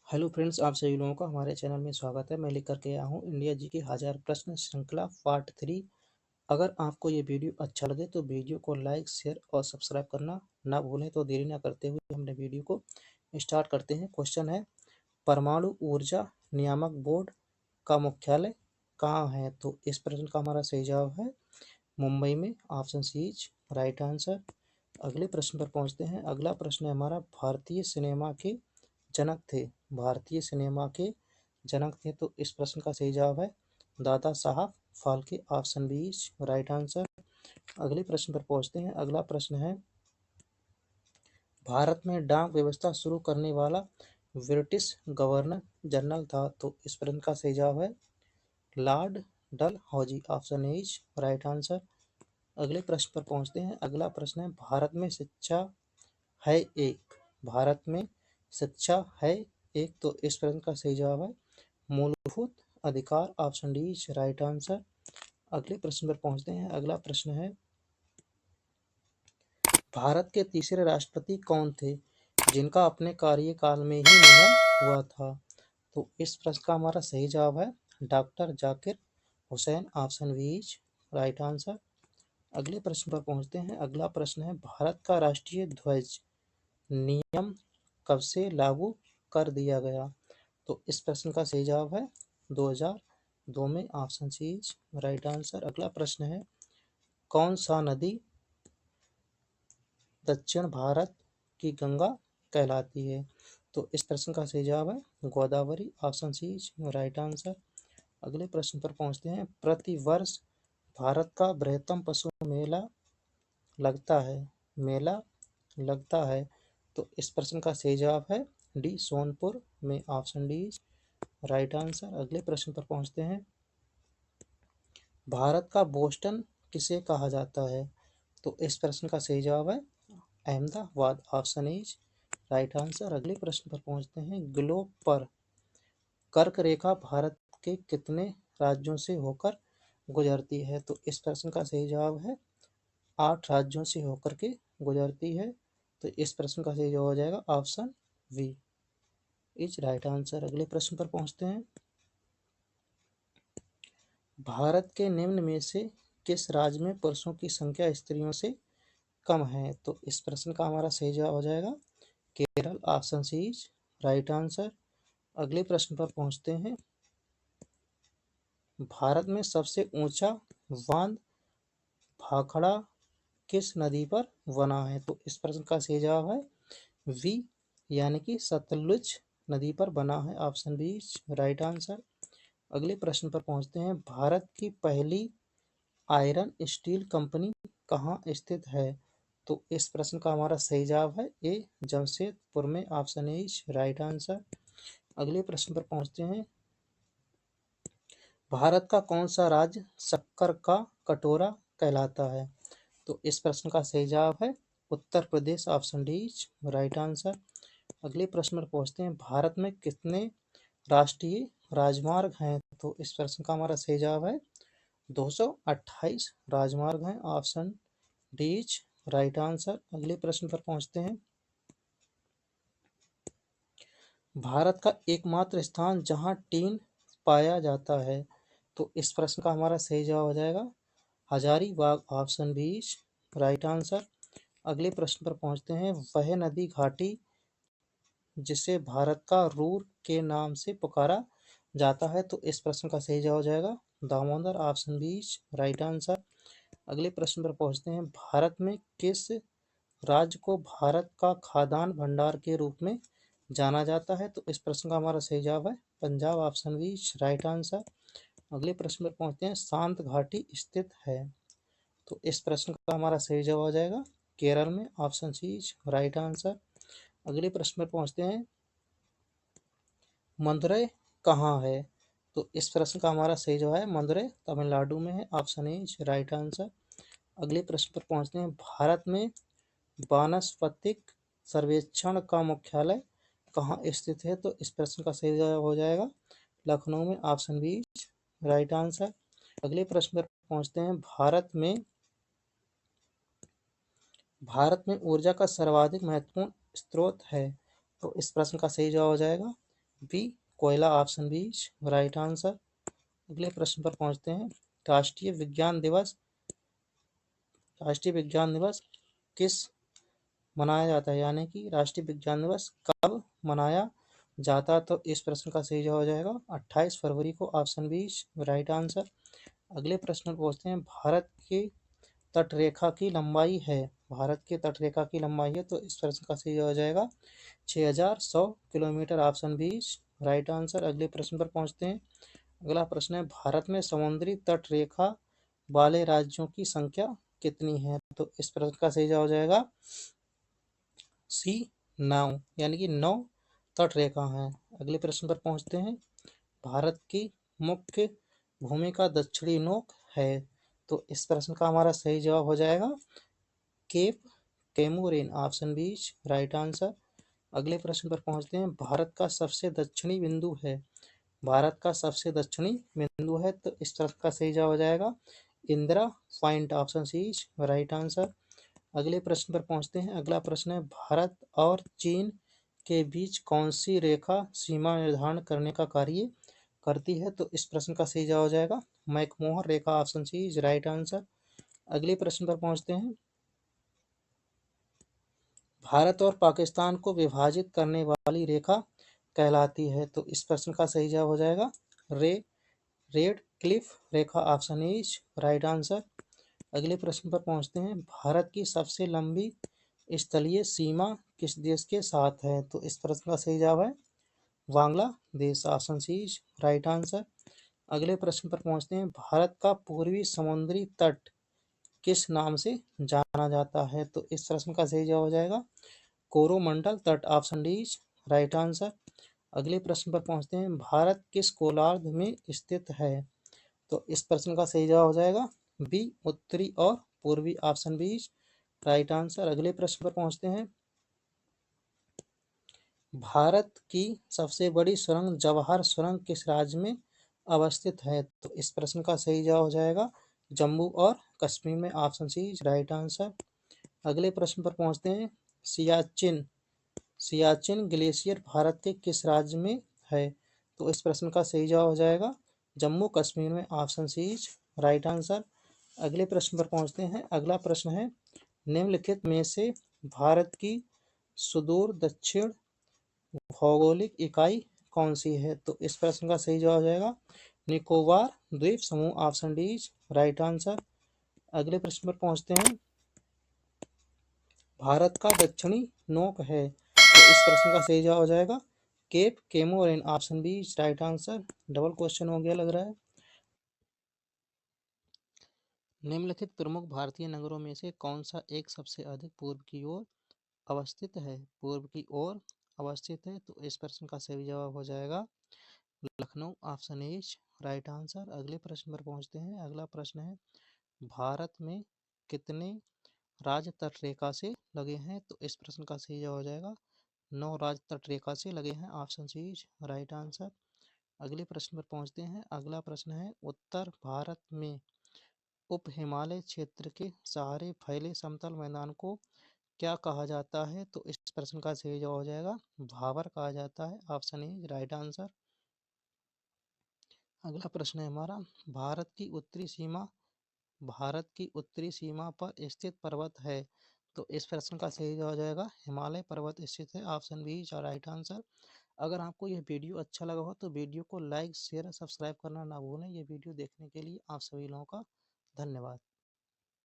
Hello friends, आप सभी लोगों का हमारे चैनल में स्वागत है। मैं लेकर के आया हूँ इंडिया जी के 1000 प्रश्न श्रृंखला पार्ट 3। अगर आपको ये वीडियो अच्छा लगे तो वीडियो को लाइक, शेयर और सब्सक्राइब करना ना भूलें। तो देरी ना करते हुए हमने वीडियो को स्टार्ट करते हैं। क्वेश्चन है, परमाणु ऊर्जा नियामक बोर्ड का मुख्यालय कहाँ है? तो इस प्रश्न का हमारा सही जवाब है मुंबई में। Option C is right answer. अगले प्रश्न पर पहुंचते हैं। अगला प्रश्न है हमारा, भारतीय सिनेमा के जनक थे। भारतीय सिनेमा के जनक थे, तो इस प्रश्न का सही जवाब है Dada Saheb Phalke. Option B is right answer. अगले प्रश्न पर पहुंचते हैं। अगला प्रश्न है, भारत में डाक व्यवस्था शुरू करने वाला ब्रिटिश गवर्नर जनरल था। तो इस प्रश्न का सही जवाब है Lord Dalhousie. Option A is right answer. अगले प्रश्न पर पहुंचते हैं। अगला प्रश्न है, भारत में शिक्षा है एक। भारत में शिक्षा है एक, तो इस प्रश्न का सही जवाब है मूलभूत अधिकार। Option D is right answer. अगले प्रश्न पर पहुंचते हैं। अगला प्रश्न है, भारत के तीसरे राष्ट्रपति कौन थे जिनका अपने कार्यकाल में ही निधन हुआ था? तो इस प्रश्न का हमारा सही जवाब है doctor Zakir Hussain. Option B is right answer. अगले प्रश्न पर पहुंचते हैं। अगला प्रश्न है, भारत का राष्ट्रीय ध्वज नियम कब से लागू कर दिया गया? तो इस प्रश्न का सही जवाब है 2002 में। Option C is right answer. अगला प्रश्न है, कौन सा नदी दक्षिण भारत की गंगा कहलाती है? तो इस प्रश्न का सही जवाब है Godavari. Option C is right answer. अगले प्रश्न पर पहुंचते हैं। प्रति वर्ष भारत का बृहत्तम पशु मेला लगता है मेला लगता है तो इस प्रश्न का सही जवाब है डी सोनपुर में। Option D is right answer. अगले प्रश्न पर पहुंचते हैं। भारत का बोस्टन किसे कहा जाता है? तो इस प्रश्न का सही जवाब है Ahmedabad. Option is right answer. अगले प्रश्न पर पहुंचते हैं। ग्लोब पर कर्क रेखा भारत के कितने राज्यों से होकर गुजरती है? तो इस प्रश्न का सही जवाब है 8 राज्यों से होकर के गुजरती है। तो इस प्रश्न का सही जवाब हो जाएगा option B is right answer. अगले प्रश्न पर पहुंचते हैं। भारत के निम्न में से किस राज्य में पुरुषों की संख्या स्त्रियों से कम है? तो इस प्रश्न का हमारा सही जवाब हो जाएगा Kerala. Option C is right answer. अगले प्रश्न पर पहुंचते हैं। भारत में सबसे ऊंचा बांध भाखड़ा किस नदी पर बना है? तो इस प्रश्न का सही जवाब है वी यानी कि सतलुज नदी पर बना है। Option B is right answer. अगले प्रश्न पर पहुंचते हैं। भारत की पहली आयरन स्टील कंपनी कहाँ स्थित है? तो इस प्रश्न का हमारा सही जवाब है ए जमशेदपुर में। Option A is right answer. अगले प्रश्न पर पहुंचते हैं। भारत का कौन सा राज्य शक्कर का कटोरा कहलाता है? तो इस प्रश्न का सही जवाब है Uttar Pradesh. Option D is right answer. अगले प्रश्न पर पहुंचते हैं। भारत में कितने राष्ट्रीय राजमार्ग हैं? तो इस प्रश्न का हमारा सही जवाब है 228 राजमार्ग हैं। Option D is right answer. अगले प्रश्न पर पहुंचते हैं। भारत का एकमात्र स्थान जहां टीन पाया जाता है, तो इस प्रश्न का हमारा सही जवाब हो जाएगा Hazaribagh. Option B is right answer. अगले प्रश्न पर पहुंचते हैं। वह नदी घाटी जिसे भारत का रूर के नाम से पुकारा जाता है, तो इस प्रश्न का सही जवाब हो जाएगा Damodar. Option B is right answer. अगले प्रश्न पर पहुंचते हैं। भारत में किस राज्य को भारत का खाद्यान्न भंडार के रूप में जाना जाता है? तो इस प्रश्न का हमारा सही जवाब है Punjab. Option B right answer. अगले प्रश्न पर पहुंचते हैं। शांत घाटी स्थित है, तो इस प्रश्न का हमारा सही जवाब हो जाएगा केरल में। Option C right answer. अगले प्रश्न पर पहुंचते हैं। मदुरै कहाँ है? तो इस प्रश्न का हमारा सही जवाब है मदुरै तमिलनाडु में है। Option A right answer. अगले प्रश्न पर पहुंचते हैं। भारत में वानस्पतिक सर्वेक्षण का मुख्यालय कहाँ स्थित है? तो इस प्रश्न का सही जवाब हो जाएगा लखनऊ में। Option B right answer. अगले प्रश्न पर पहुंचते हैं। भारत में ऊर्जा का सर्वाधिक महत्वपूर्ण स्रोत है, तो इस प्रश्न का सही जवाब हो जाएगा बी कोयला, ऑप्शन बी राइट आंसर। अगले प्रश्न पर पहुंचते हैं। राष्ट्रीय विज्ञान दिवस राष्ट्रीय विज्ञान दिवस किस मनाया जाता है, यानी कि राष्ट्रीय विज्ञान दिवस कब मनाया जाता है? तो इस प्रश्न का सही जवाब हो जाएगा 28 फरवरी को, ऑप्शन बी राइट आंसर। अगले प्रश्न पर पहुंचते हैं। भारत की तटरेखा की लंबाई है, तो इस प्रश्न का सही जवाब हो जाएगा 6100 kilometre, option B right answer. अगले प्रश्न पर पहुंचते हैं। अगला प्रश्न है, भारत में समुद्री तट रेखा वाले राज्यों की संख्या कितनी है? तो इस प्रश्न का सही जवाब हो जाएगा सी 9, यानी कि 9 तट रेखा हैं। अगले प्रश्न पर पहुंचते हैं। भारत की मुख्य भूमिका दक्षिणी नोक है, तो इस प्रश्न का हमारा सही जवाब हो जाएगा Cape Comorin, option B right answer. अगले प्रश्न पर पहुंचते हैं। भारत का सबसे दक्षिणी बिंदु है, तो इस तरफ का सही जवाब हो जाएगा Indira Point, option C right answer. अगले प्रश्न पर पहुंचते हैं। अगला प्रश्न है, भारत और चीन के बीच कौन सी रेखा सीमा निर्धारण करने का कार्य करती है? तो इस प्रश्न का सही जवाब हो जाएगा मैकमोहन रेखा, ऑप्शन सी राइट आंसर। अगले प्रश्न पर पहुंचते हैं। भारत और पाकिस्तान को विभाजित करने वाली रेखा कहलाती है, तो इस प्रश्न का सही जवाब हो जाएगा रे red Cliff Rekha, option A right answer. अगले प्रश्न पर पहुंचते हैं। भारत की सबसे लंबी स्थलीय सीमा किस देश के साथ है? तो इस प्रश्न का सही जवाब है Bangladesh, option C right answer. अगले प्रश्न पर पहुंचते हैं। भारत का पूर्वी समुद्री तट किस नाम से जाना जाता है? तो इस प्रश्न का सही जवाब हो जाएगा कोरोमंडल तट, ऑप्शन डी राइट आंसर। अगले प्रश्न पर पहुंचते हैं। भारत किस गोलार्ध में स्थित है? तो इस प्रश्न का सही जवाब हो जाएगा बी उत्तरी और पूर्वी, ऑप्शन बी राइट आंसर। अगले प्रश्न पर पहुंचते हैं। भारत की सबसे बड़ी सुरंग जवाहर सुरंग किस राज्य में अवस्थित है? तो इस प्रश्न का सही जवाब हो जाएगा जम्मू और कश्मीर में, ऑप्शन सी राइट आंसर। अगले प्रश्न पर पहुंचते हैं। सियाचिन सियाचिन ग्लेशियर भारत के किस राज्य में है? तो इस प्रश्न का सही जवाब हो जाएगा जम्मू कश्मीर में, ऑप्शन सी राइट आंसर। अगले प्रश्न पर पहुंचते हैं। अगला प्रश्न है, निम्नलिखित में से भारत की सुदूर दक्षिण भौगोलिक इकाई कौन सी है? तो इस प्रश्न का सही जवाब हो जाएगा निकोबार द्वीप समूह, ऑप्शन डी राइट आंसर। अगले प्रश्न पर पहुंचते हैं। भारत का दक्षिणी नोक है, तो इस प्रश्न का सही जवाब हो जाएगा Cape Comorin, option B right answer. Double question हो गया लग रहा है। निम्नलिखित प्रमुख भारतीय नगरों में से कौन सा एक सबसे अधिक पूर्व की ओर अवस्थित है? पूर्व की ओर अवस्थित है, तो इस प्रश्न का सही जवाब हो जाएगा Lucknow, option A right answer. अगले प्रश्न पर पहुंचते हैं। अगला प्रश्न है, भारत में कितने राज्य तट रेखा से लगे हैं? तो इस प्रश्न का सही जवाब हो जाएगा 9 राज्य तट रेखा से लगे हैं, ऑप्शन सी राइट आंसर। अगले प्रश्न पर पहुंचते हैं। अगला प्रश्न है, उत्तर भारत में उप हिमालय क्षेत्र के सहारे फैले समतल मैदान को क्या कहा जाता है? तो इस प्रश्न का सही जवाब हो जाएगा भावर कहा जाता है, ऑप्शन ए राइट आंसर। अगला प्रश्न है हमारा, भारत की उत्तरी सीमा पर स्थित पर्वत है, तो इस प्रश्न का सही जवाब हो जाएगा हिमालय पर्वत स्थित है, ऑप्शन बी राइट आंसर। अगर आपको यह वीडियो अच्छा लगा हो तो वीडियो को लाइक शेयर सब्सक्राइब करना ना भूलें। यह वीडियो देखने के लिए आप सभी लोगों का धन्यवाद।